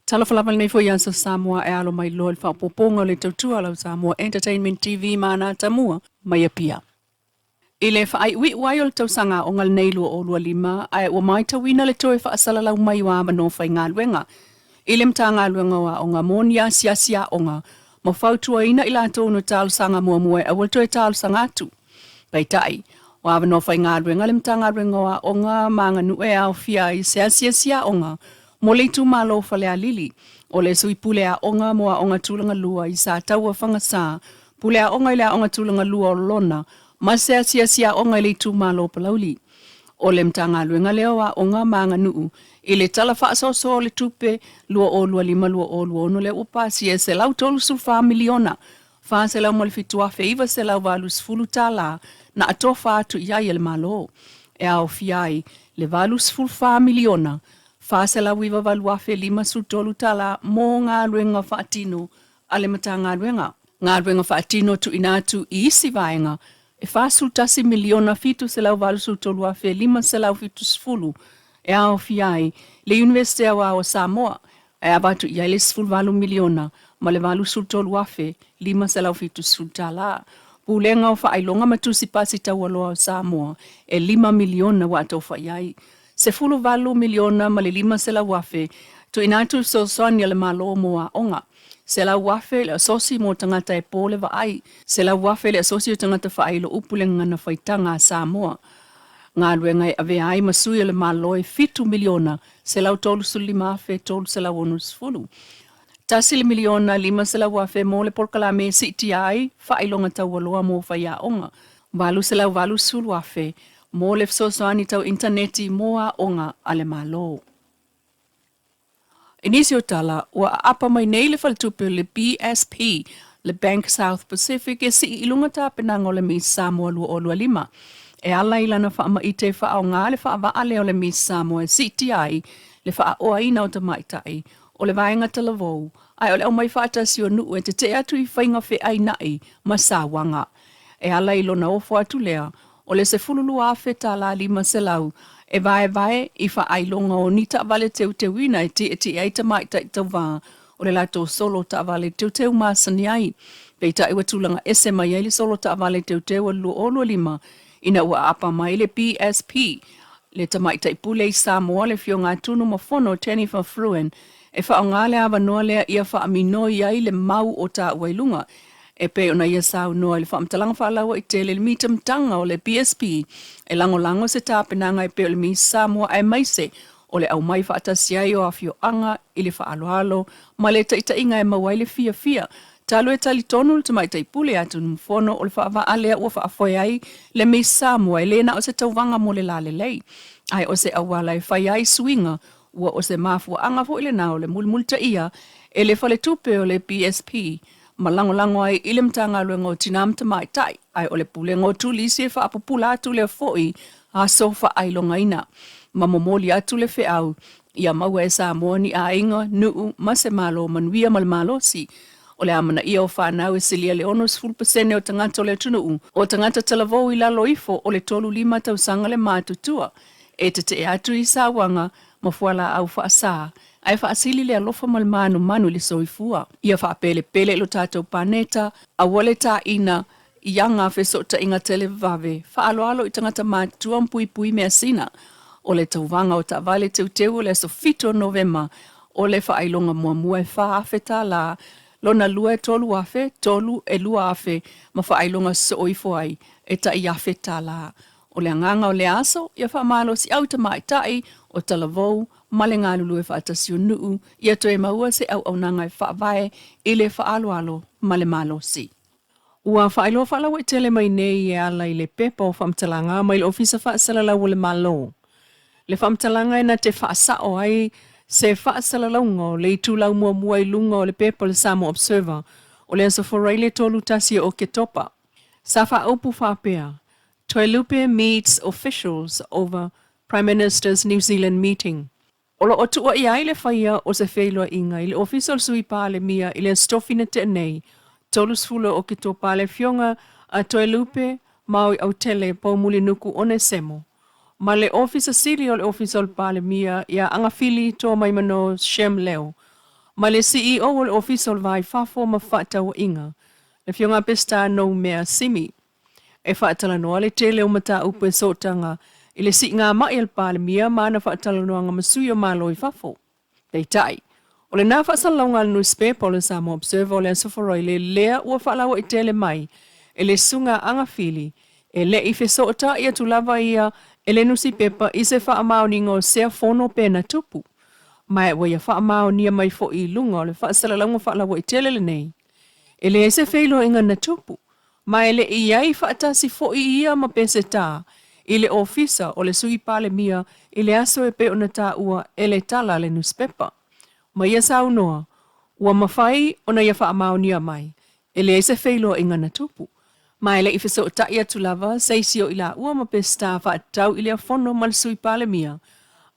Talafalapal nei foi ansa Samoa e alo mai loa le whapoponga le tautua lau Samoa Entertainment TV mana Atamua mai apia. I le whaai ui wai o le tausanga o ngal Leilua o lua lima ai ua mai tawina le toe whaasala lau mai wa mano whai ngā luenga. I le mta ngā luenga wa o ngā monia sia o ngā mawhautua ina i lato no tālu sanga mua mua e awal toe tālu sanga atu. Pai tai, wa mano whai ngā luenga le mta ngā luenga wa o ngā manga nue au fia i sia o ngā mo le tu malo fale a lili o le sui pule a onga moa onga tulanga lua i sa taua whanga sa pule a onga i le onga tulanga lua o lona ma sia onga i le tu malo palauli o le mtanga luenga leo a onga manga nuu i le tala whaasoso o le tupe lua o lua lima lua o lua ono le upa sia se lau tolu sulfa miliona fa se lau mo le fitua feiva se lau valu sfulu tala na atofa atu iai le malo e au fiai le valu sfulfa miliona Fāsela wiwa waluafe lima sutolu tala mō ngā ruenga whaatino ale mata ngā ruenga. Ngā ruenga whaatino tu inatu i isi vaenga e whāsultasi miliona fitu se lau walu sutolu afe lima se lau fitu sfulu e ao fiai le Universite wa o Samoa e abatu iai le sfulu walu miliona ma le walu sutolu afe lima se lau fitu sfulu tala. Pulenga o whaailonga matusi pasi tawaloa o Samoa e 5 miliona wa ato whaiai. Se fulu valu miliona ma le lima se la wafe, tu inatu so sonia le malo moa onga. Se la wafe le asosi mo tangata e pole wa ai, se la wafe le asosi o tangata wha ai lo upulenga na whaitanga a Samoa. Ngā luenga e ave ai masui le malo e 5 miliona, se la tolu suli mafe, tolu se la onus fulu. Tasi le miliona lima se la wafe mo le polkalame si iti ai, wha ai longa tau waloa mo whaia onga. Valu se la valu sulu wafe, mo le fsosoani tau interneti moa onga ale malo. Inisio tala, ua apa mai nei le faltupe le BSP, le Bank South Pacific, e si ilunga ta penanga o le mi Samoa lua o lua lima. E ala ilana wha ama ite wha o ngā le wha wa ale o le mi Samoa e si ti ai, le wha o aina o ta maitai, o le vaenga tala vou, ai o le au mai whaatasi o nuu e te atu i whainga whe ai nai ma sa wanga. E ala ilona ofo atu lea, o le se fululu a feta la lima se lau, e vae i wha ailonga o nita vale teu wina e te eita maita i tau wā, o le lato solo ta vale teu masani ai, peita iwa tūlanga ese mai ai le solo ta vale teu alu o lua lima, ina ua apa mai le PSP, le ta maita i pule i Samoa le fio ngā tunu mafono teni fa fruen, e wha o ngā le awa noa lea ia wha amino i ai le mau o ta wailunga, e pe ona ia sau noa le whaamtalanga whaalaua i te le mita mtanga o le PSP e lango se tāpenanga e pe o le mi Samoa e maise o le au mai whaatasi ai o awhio anga i le whaaloalo ma le taita inga e mawai le fia talo e tali tonu le tamai taipule atu mfono o le whaava alea ua whaafoe ai le mi Samoa e lena o se tauwanga mo le lale lei ai o se awala e whai ai swinga ua o se mafua anga fo ile nao le mulmulta ia e le whale tupe o le PSP malango ai ile mtanga luenga o tinamta mai tai ai ole pule ngo tuli se fa apupula atu le foi a sofa ai longa ina mamomoli atu le fe au ia mau e Samoa ni a inga nuu mase malo manuia malo si ole amana ia o whanau e silia le onos 10% o tangata o le tunu o tangata talavou i lalo ifo o le tolu lima tau sanga le mātutua e te atu i sawanga mafuala au whaasa ai whaasili le alofa manu le soifua. Ia whaapele lo tātou paneta, a wale tā ina, ianga whesota inga tele vave, whaaloalo i tangata mātua mpui mea sina, o le tauvanga o ta vale teu le so fito Novema, o le whaailonga mua e whaafeta la, lona lua e tolu afe, tolu e lua afe, ma whaailonga soifo ai, e ta i afeta la. O le anganga o le aso, ia whaamalo si au ta maitai, o talavou, male ngā lulu e whaatasio nuu, ia toe maua se au nanga e whaavae, i le whaaloalo, male malo si. Ua whaailoa whaalawa i tele mai nei e ala i le pepa o whamtalanga, mai le ofisa whaasalalau o le malo. Le whamtalanga e na te whaasao ai, se whaasalalau le tūlau mua i lunga o le pepa le Samoa Observer, o le asaforai le tolu tasia o ke topa. Sa whaaupu whapea, Toilupe meets officials over Prime Minister's New Zealand meeting. Ola o tua i aile whaia o se whailua inga i le official sui pāle mia i le stofina te nei, tolus fula o ki tō pāle fionga a Toilupe maui au tele pau muli nuku one semo. Ma le officer siri o le official pāle mia ia angawhili tō mai mano Shem leo. Ma le CEO o le official vai fafo ma whaatau inga. Le fionga pesta no mea simi. E whaatala noa le tele o mata upe sotanga. I le si ngā mai al pāle mia mana whaatala noa ngā masuyo malo I fafo. Dei tai. O le nā whaasalonga nu spepa o le Samoa Observer o le asoforoi le lea ua whaalawa I tele mai. E le sunga anga fili. E le I whesota ia tulava ia e le nusi pepa I se whaamao ni ngō sea fono pēna tupu. Mai wa ia whaamao nia mai fo I lunga o le whaasalalonga whaalawa I tele le nei. E le se whailo inga na tupu. Mai le iai whaatasi fo I ia ma pese tā. I le ofisa o le sui pale mia I le aso e pe o na tā ua e le tala le newspaper. Ma ia sau noa, ua mawhai o na ia whaamao nia mai. E le se whailo inga na tupu. Mai le ifeso ta ia tulava, seisio ila ua ma pesta whaatau I le afono ma le sui pale mia.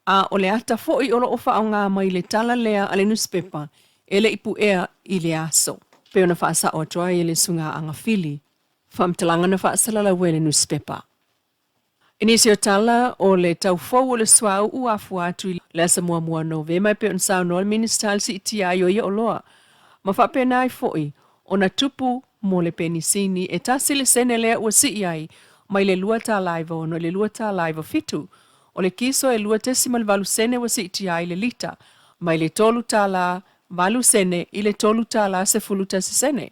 A o le ata fo I olo o whaonga mai le tala lea a le newspaper, e le ipu ea I le aso. Pe ona whaasa o toa I le sunga anga fili. Whamtalanga na whaasalala we le newspaper. Inisio tala o le tau fau o le swau uafu atu I le Samoa mua Novema pe on sao no le ministal si iti ayo ia oloa. Ma whapena ai foi, o na tupu mo le penisini e tasi le sene lea ua si iai, mai le lua ta laiva o no le lua ta laiva fitu. O le kiso e lua tesima le valu sene ua si iti ai le lita, mai le tolu ta la valu sene I le tolu ta la se fulu tasi sene.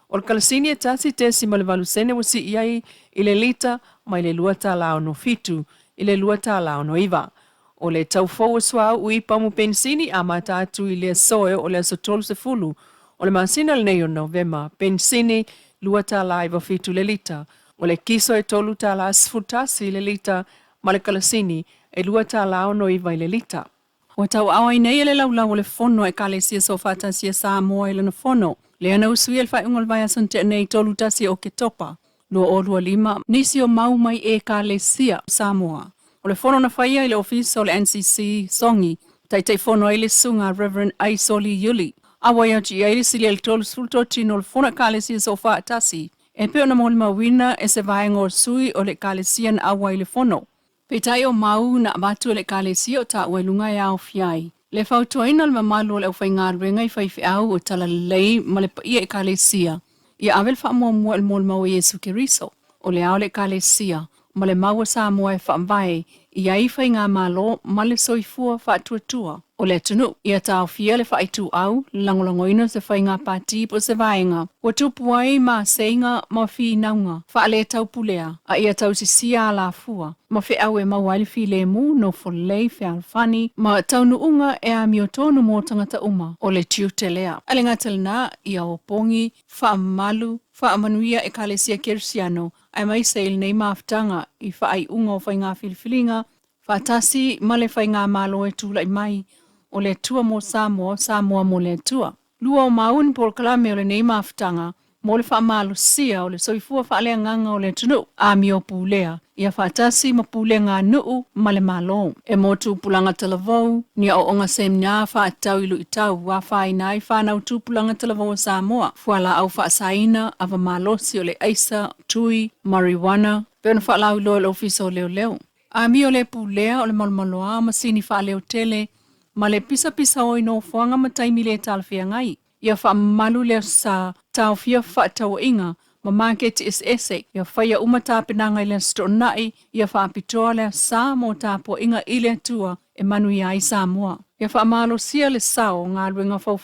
O le kalasini e tasi tesima le valu sene ua si iai I le lita, mai le lua ta la no fitu, I le lua ta la no iwa. O le tau fau swa ui pamu pensini a mata atu I le soe o le aso tolu se fulu. O le masina le nei o Novema, pensini lua ta la iwa fitu le lita. O le kiso e tolu ta la asfutasi le lita, ma le kalasini e lua ta la no iwa I le lita. O tau awa I nei le laulau o le fono e kale sia sofata sia Samoa I le na fono. Le ana usui el fai ungol vai asante nei tolu tasi o ke topa. No olua lima, nisi o mau mai e kale sia Samoa. O le fono na whaia I le ofisa o le NCC songi, tai fono ai le sunga Reverend Aisoli Yuli. Awa ia ji ai le sili el tolu sultoti no le fono kale sia sofa tasi. E peo na moli mawina e se vai ngor sui o le kale sia na awa I le fono. Pe tai o mau na abatu le kale sia o ta ue lunga ia o fiai. Le fautuaina le mamalu o le ufai ngāruenga I whaifi au o tala lei ma le paia e kale sia. Ia avel wha mua mua il mol mau Yesu Keriso. O le ao le kalesia, ma le maua sa mua e whaambae, ia iwhai ngā malo, ma le soifua whaatuatua. O le tunu, ia tau fia le whaitu au, langolangoina se whai ngā pāti po se vaenga. Wa tupu ai ma seinga ma whi naunga, wha le tau pulea, a ia tau si sia la fua. Ma whi au e mawali fi le mu, no folei whi alfani, ma tau nuunga e a miotonu mō tangata uma, o le tiu te lea. Ale ngā talina, ia o pongi, wha malu, wha amanuia e kalesia kersiano, ai mai seil nei maftanga I wha ai unga o whai ngā filifilinga, wha tasi ma le whai ngā malo e tūlai mai, o le tua mo Samoa mo le tua. Lua o maun por kalame o le nei maftanga, mo le wha malo sia o le soifua wha alea nganga o le tunu, a mi o pūlea, ia wha tasi ma pūlea ngā nuu ma le malo. E mo tūpulanga talavou, ni o onga sem ngā wha atau ilu I tau, wa wha inai wha nau tūpulanga talavou o Samoa, fuala au wha saina, ava malosi o le aisa, tui, marijuana, pēna wha lau ilo le ofisa o leo leo. A mi o le pūlea o le malmaloa, masini wha leo tele, ma le pisa o ino fuanga mataimi le talfia ngai. Ia wha malu leo sa tau fia wha tau inga, ma market is ese, ia whaia umata penanga I le stonai, ia wha apitoa leo sa mo tapo inga I le tua e manu ia I Samoa. Ia wha malo sia le sao ngā ruenga fau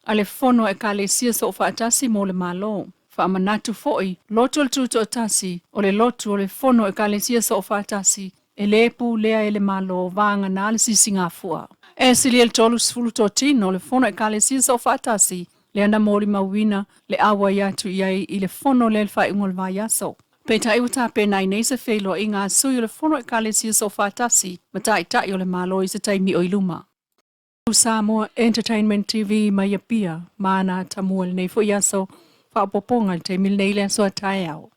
a le fono e ka le sia so wha atasi mo le malo. Wha manatu foi, lotu al tuto atasi, o le lotu o le fono e ka le sia so wha atasi, e le pu lea e le malo vanga nā le sisi ngā fua. E sili el tolu sfulu totino le fono e ka le sia so wha atasi, le ana mori mawina, le awa iatu iai I le fono le wha ingol vai aso. Peta iwata pena I nei se whelo I ngā sui o le fono e ka le sia so wha atasi, ma tai o le malo I se taimi o iluma. Samoa Entertainment TV mai pia, mana Atamua le nei fo iaso, wha poponga le taimi nei le aso a tai au.